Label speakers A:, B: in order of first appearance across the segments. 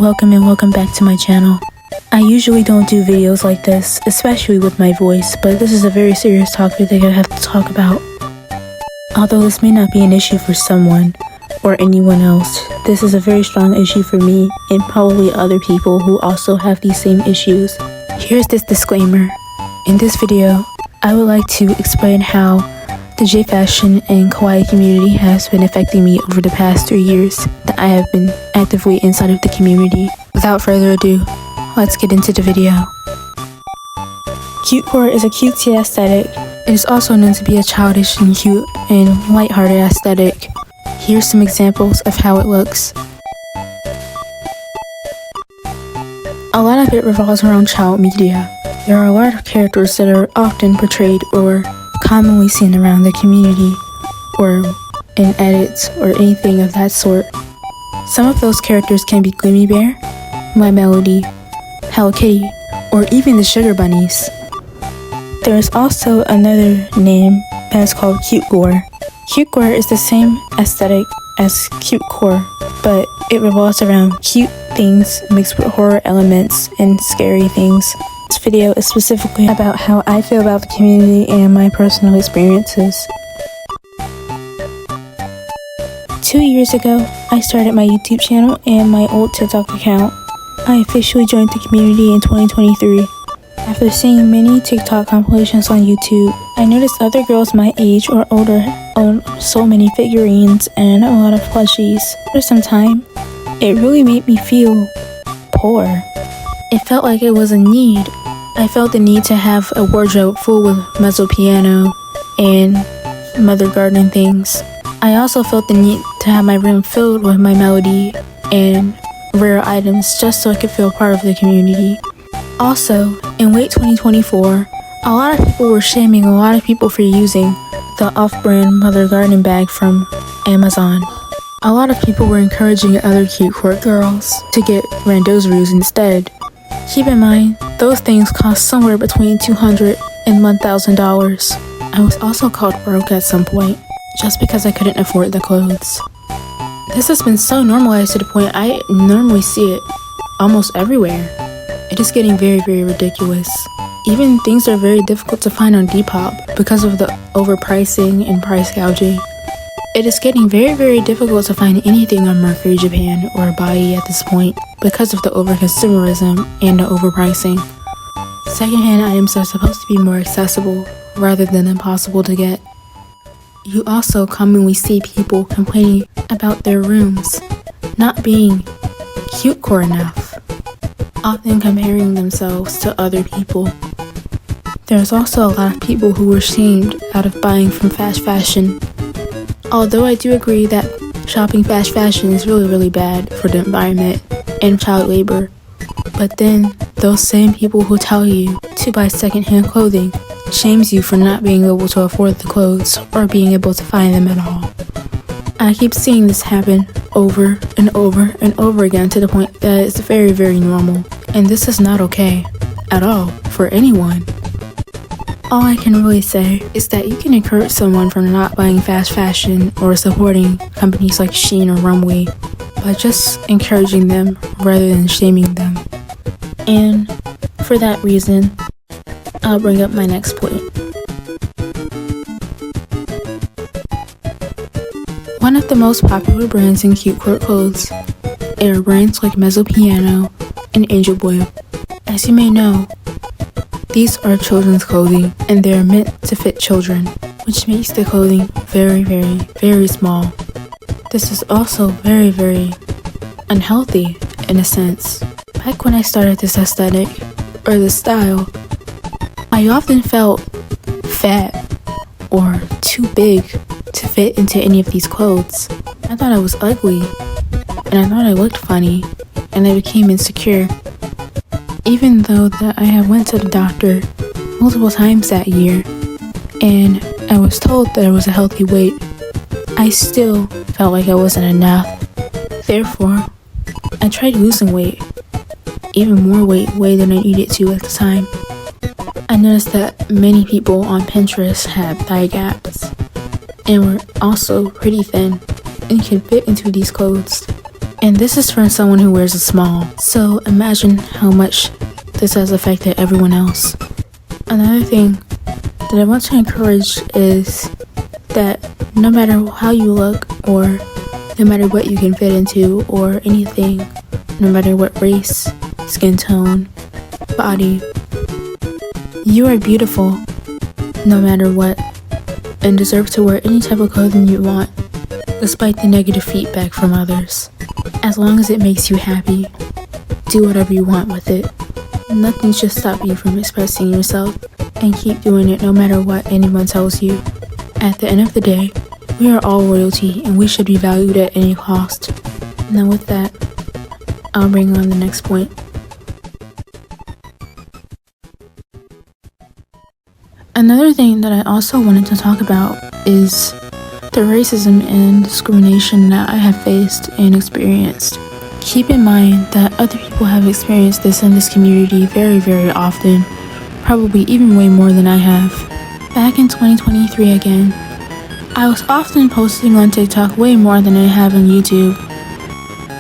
A: welcome back to my channel. I usually don't do videos like this, especially with my voice, but this is a very serious topic that I have to talk about. Although this may not be an issue for someone or anyone else, this is a very strong issue for me and probably other people who also have these same issues. Here's this disclaimer. In this video, I would like to explain how the J-fashion and kawaii community has been affecting me over the past 3 years that I have been actively inside of the community. Without further ado, let's get into the video. Cutecore is a cutesy aesthetic. It is also known to be a childish and cute and lighthearted aesthetic. Here's some examples of how it looks. A lot of it revolves around child media. There are a lot of characters that are often portrayed or commonly seen around the community or in edits or anything of that sort. Some of those characters can be Gloomy Bear, My Melody, Hello Kitty, or even the Sugar Bunnies. There is also another name that is called Cutecore. Cutecore is the same aesthetic as Cutecore, but it revolves around cute things mixed with horror elements and scary things. This video is specifically about how I feel about the community and my personal experiences. 2 years ago, I started my YouTube channel and my old TikTok account. I officially joined the community in 2023. After seeing many TikTok compilations on YouTube, I noticed other girls my age or older own so many figurines and a lot of plushies. For some time, it really made me feel poor. It felt like it was a need. I felt the need to have a wardrobe full with mezzo piano and mother garden things. I also felt the need to have my room filled with My Melody and rare items just so I could feel part of the community. Also, in late 2024, a lot of people were shaming a lot of people for using the off-brand mother garden bag from Amazon. A lot of people were encouraging other Cutecore girls to get Randozaroos instead. Keep in mind, those things cost somewhere between $200 and $1,000. I was also called broke at some point, just because I couldn't afford the clothes. This has been so normalized to the point I normally see it almost everywhere. It is getting very, very ridiculous. Even things are very difficult to find on Depop because of the overpricing and price gouging. It is getting very, very difficult to find anything on Mercury Japan or Bai at this point because of the overconsumerism and the overpricing. Secondhand items are supposed to be more accessible rather than impossible to get. You also commonly see people complaining about their rooms not being Cutecore enough, often comparing themselves to other people. There's also a lot of people who were shamed out of buying from fast fashion. Although I do agree that shopping fast fashion is really, really bad for the environment and child labor, but then those same people who tell you to buy secondhand clothing shames you for not being able to afford the clothes or being able to find them at all. I keep seeing this happen over and over and over again to the point that it's very, very normal, and this is not okay at all for anyone. All I can really say is that you can encourage someone from not buying fast fashion or supporting companies like Shein or Runway by just encouraging them rather than shaming them. And for that reason, I'll bring up my next point. One of the most popular brands in Cutecore clothes are brands like Mezzo Piano and Angel Boy. As you may know, these are children's clothing and they are meant to fit children, which makes the clothing very, very, very small. This is also very, very unhealthy in a sense. Back when I started this aesthetic, or this style, I often felt fat or too big to fit into any of these clothes. I thought I was ugly, and I thought I looked funny, and I became insecure. Even though that I had went to the doctor multiple times that year, and I was told that I was a healthy weight, I still felt like I wasn't enough. Therefore, I tried losing weight, even more weight than I needed to at the time. I noticed that many people on Pinterest had thigh gaps and were also pretty thin and could fit into these clothes. And this is from someone who wears a small. So imagine how much this has affected everyone else. Another thing that I want to encourage is that no matter how you look, or no matter what you can fit into, or anything, no matter what race, skin tone, body, you are beautiful no matter what, and deserve to wear any type of clothing you want, despite the negative feedback from others. As long as it makes you happy, do whatever you want with it. Nothing should stop you from expressing yourself, and keep doing it no matter what anyone tells you. At the end of the day, we are all royalty, and we should be valued at any cost. Now with that, I'll bring on the next point. Another thing that I also wanted to talk about is the racism and discrimination that I have faced and experienced. Keep in mind that other people have experienced this in this community very, very often, probably even way more than I have. Back in 2023 again, I was often posting on TikTok way more than I have on YouTube.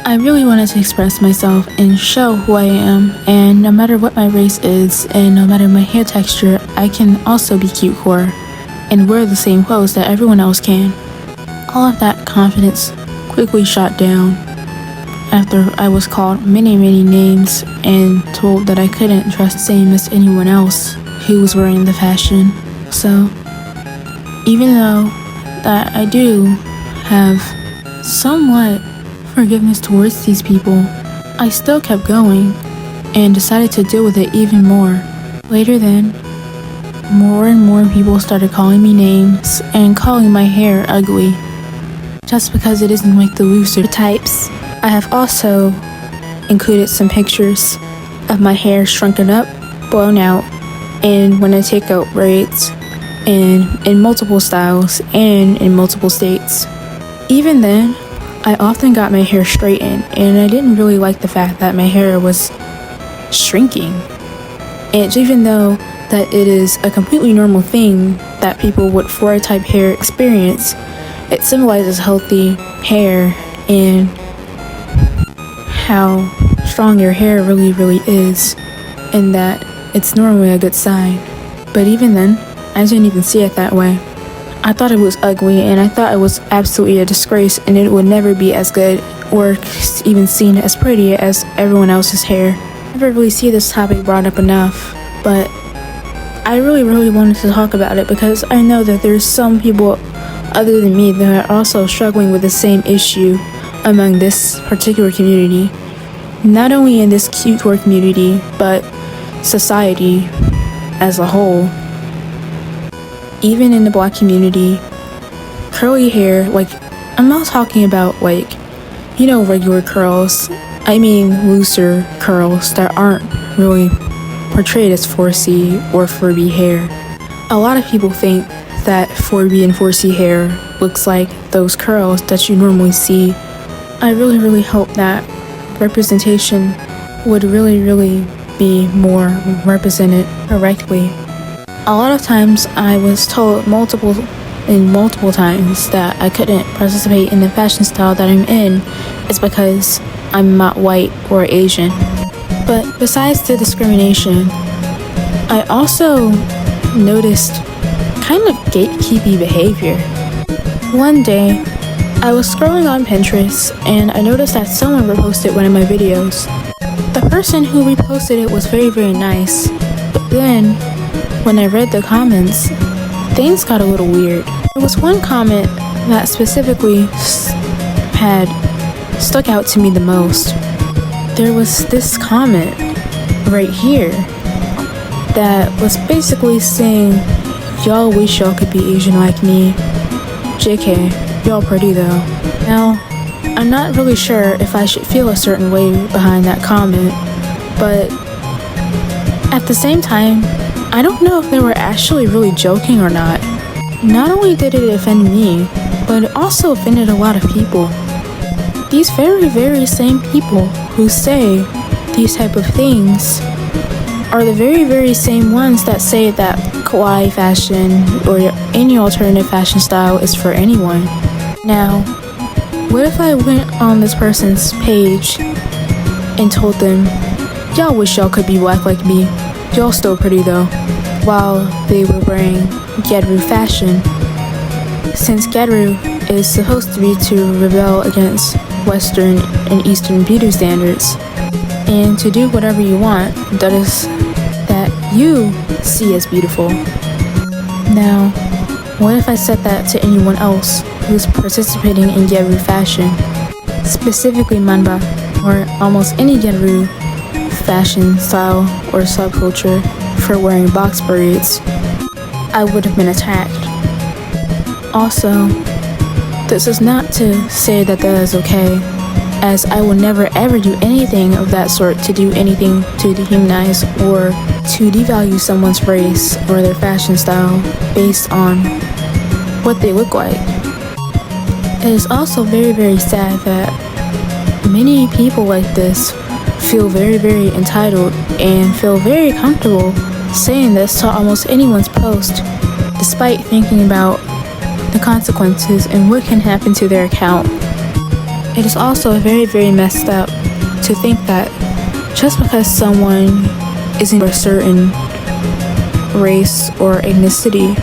A: I really wanted to express myself and show who I am, and no matter what my race is, and no matter my hair texture, I can also be Cutecore and wear the same clothes that everyone else can. All of that confidence quickly shot down after I was called many names and told that I couldn't dress the same as anyone else who was wearing the fashion. So, even though that I do have somewhat forgiveness towards these people, I still kept going and decided to deal with it even more. Later then, more and more people started calling me names and calling my hair ugly, just because it isn't like the looser types. I have also included some pictures of my hair shrunken up, blown out, and when I take out braids, and in multiple styles and in multiple states. Even then, I often got my hair straightened, and I didn't really like the fact that my hair was shrinking. And even though that it is a completely normal thing that people with 4 type hair experience, it symbolizes healthy hair and how strong your hair really is, and that it's normally a good sign. But even then, I didn't even see it that way. I thought it was ugly, and I thought it was absolutely a disgrace, and it would never be as good or even seen as pretty as everyone else's hair. I never really see this topic brought up enough, but I really wanted to talk about it because I know that there's some people other than me that are also struggling with the same issue among this particular community. Not only in this Cutecore community, but society as a whole. Even in the Black community, curly hair, like, I'm not talking about, like, you know, regular curls. I mean looser curls that aren't really portrayed as 4C or 4B hair. A lot of people think that 4B and 4C hair looks like those curls that you normally see. I really hope that representation would really be more represented correctly. A lot of times I was told multiple times that I couldn't participate in the fashion style that I'm in is because I'm not white or Asian. But besides the discrimination, I also noticed kind of gatekeepy behavior. One day, I was scrolling on Pinterest and I noticed that someone reposted one of my videos. The person who reposted it was very nice, but then when I read the comments, things got a little weird. There was one comment that specifically had stuck out to me the most. There was this comment right here that was basically saying, "Y'all wish y'all could be Asian like me. JK, y'all pretty though." Now, I'm not really sure if I should feel a certain way behind that comment, but at the same time, I don't know if they were actually really joking or not. Not only did it offend me, but it also offended a lot of people. These very same people who say these type of things are the very same ones that say that kawaii fashion or any alternative fashion style is for anyone. Now, What if I went on this person's page and told them, y'all wish y'all could be black like me, y'all still pretty though, while they were wearing Gyaru fashion, since Gyaru is supposed to be to rebel against Western and Eastern beauty standards, and to do whatever you want that you see as beautiful. Now, what if I said that to anyone else who's participating in Gyaru fashion, specifically manba, or almost any Gyaru fashion style or subculture for wearing box braids? I would have been attacked. Also, this is not to say that is okay, as I will never ever do anything of that sort to do anything to dehumanize or to devalue someone's race or their fashion style based on what they look like. It is also very, very sad that many people like this feel very, very entitled and feel very comfortable saying this to almost anyone's post, despite thinking about the consequences and what can happen to their account. It is also very, very messed up to think that just because someone isn't a certain race or ethnicity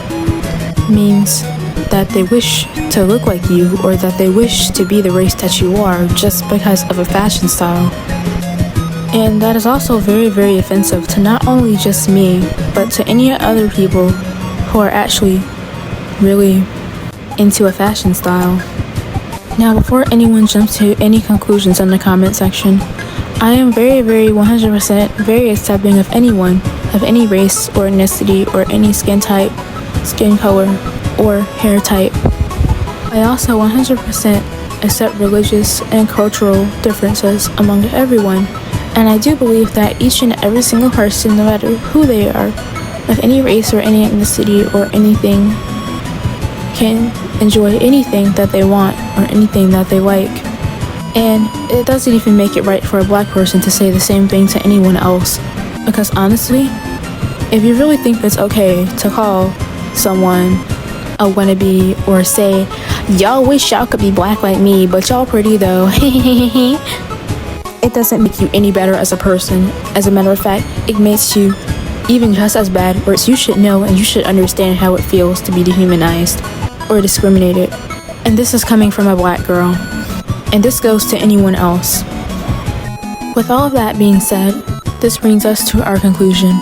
A: means that they wish to look like you or that they wish to be the race that you are just because of a fashion style. And that is also very, very offensive to not only just me, but to any other people who are actually really into a fashion style. Now, before anyone jumps to any conclusions in the comment section, I am very, very 100% very accepting of anyone, of any race or ethnicity or any skin type, skin color, or hair type. I also 100% accept religious and cultural differences among everyone, and I do believe that each and every single person, no matter who they are, of any race or any ethnicity or anything, can enjoy anything that they want or anything that they like. And it doesn't even make it right for a black person to say the same thing to anyone else, because honestly, if you really think it's okay to call someone a wannabe or say, y'all wish y'all could be black like me, but y'all pretty though, it doesn't make you any better as a person. As a matter of fact, it makes you even just as bad, or you should know and you should understand how it feels to be dehumanized or discriminated. And this is coming from a black girl, and this goes to anyone else. With all of that being said, this brings us to our conclusion.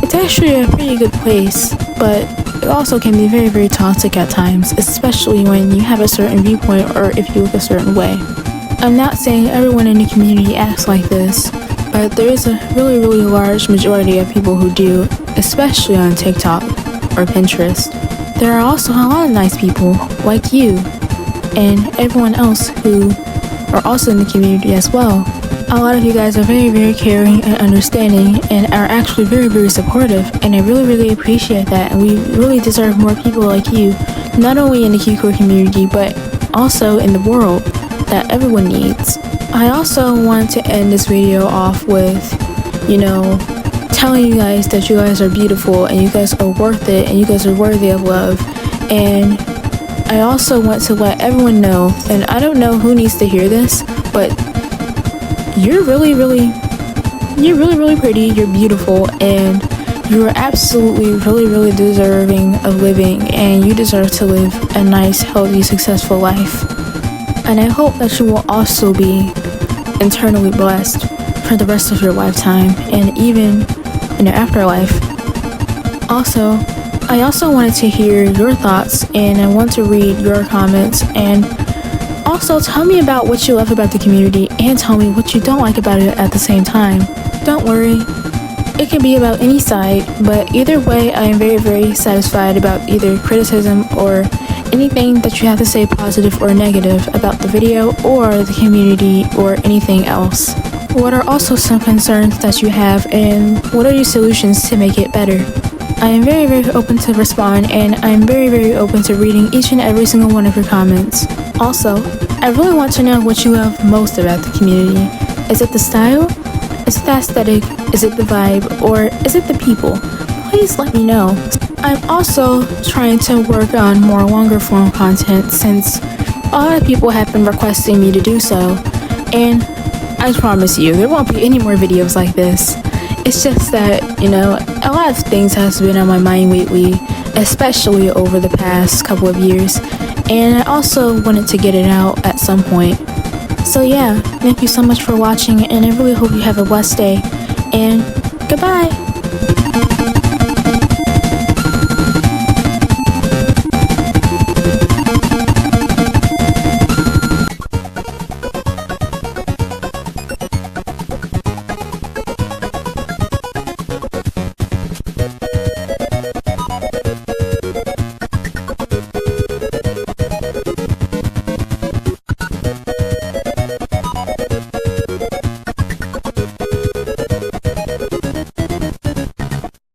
A: It's actually a pretty good place, but it also can be very, very toxic at times, especially when you have a certain viewpoint or if you look a certain way. I'm not saying everyone in the community acts like this, but there is a really, really large majority of people who do, especially on TikTok or Pinterest. There are also a lot of nice people like you and everyone else who are also in the community as well. A lot of you guys are very, very caring and understanding and are actually very, very supportive, and I really, really appreciate that, and we really deserve more people like you, not only in the Cutecore community but also in the world that everyone needs. I also want to end this video off with, telling you guys that you guys are beautiful and you guys are worth it and you guys are worthy of love. And I also want to let everyone know, and I don't know who needs to hear this, but you're really, really pretty, you're beautiful, and you are absolutely really, really deserving of living, and you deserve to live a nice, healthy, successful life. And I hope that you will also be internally blessed for the rest of your lifetime and even in your afterlife. Also, I also wanted to hear your thoughts, and I want to read your comments, and also tell me about what you love about the community and tell me what you don't like about it at the same time. Don't worry, it can be about any side, but either way I am very, very satisfied about either criticism or anything that you have to say positive or negative about the video or the community or anything else. What are also some concerns that you have, and what are your solutions to make it better? I am very, very open to respond, and I am very, very open to reading each and every single one of your comments. Also, I really want to know what you love most about the community. Is it the style? Is it the aesthetic? Is it the vibe? Or is it the people? Please let me know. I'm also trying to work on more longer form content since a lot of people have been requesting me to do so, and I promise you there won't be any more videos like this. It's just that, you know, a lot of things has been on my mind lately, especially over the past couple of years, and I also wanted to get it out at some point. So yeah, thank you so much for watching, and I really hope you have a blessed day, and goodbye!